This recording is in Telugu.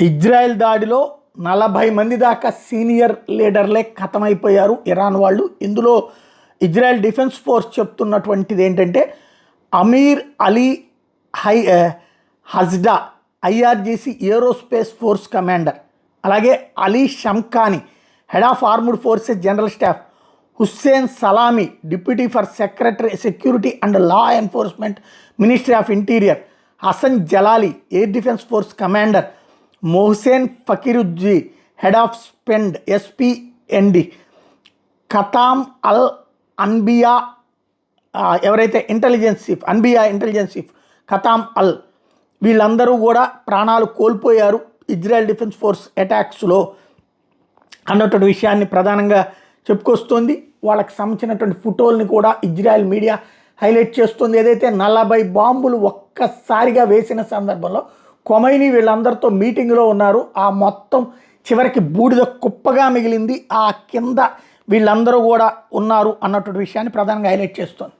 ఇజ్రాయెల్ దాడిలో 40 మంది దాకా సీనియర్ లీడర్లే ఖతమైపోయారు ఇరాన్ వాళ్ళు. ఇందులో ఇజ్రాయెల్ డిఫెన్స్ ఫోర్స్ చెప్తున్నటువంటిది ఏంటంటే Amir Ali Hajizadeh IRGC aerospace force commander, అలాగే Ali Shamkhani head of armed forces general staff, Hossein Salami deputy for security and law enforcement ministry of interior, Hassan Jalali air defence force commander, Mohsen Fakhrizadeh head of spend SPND, Khatam al Anbiya ఎవరైతే intelligence chief Anbiya intelligence chief Khatam al, వీళ్ళందరూ కూడా ప్రాణాలు కోల్పోయారు ఇజ్రాయెల్ డిఫెన్స్ ఫోర్స్ అటాక్స్లో అన్నటువంటి విషయాన్ని ప్రధానంగా చెప్పుకొస్తుంది. వాళ్ళకి సంబంధించినటువంటి ఫోటోల్ని కూడా ఇజ్రాయెల్ మీడియా హైలైట్ చేస్తుంది. ఏదైతే 40 బాంబులు ఒక్కసారిగా వేసిన సందర్భంలో ఖొమైనీ వీళ్ళందరితో మీటింగ్లో ఉన్నారు. ఆ మొత్తం చివరికి బూడిద కుప్పగా మిగిలింది. ఆ కింద వీళ్ళందరూ కూడా ఉన్నారు అన్నటువంటి విషయాన్ని ప్రధానంగా హైలైట్ చేస్తుంది.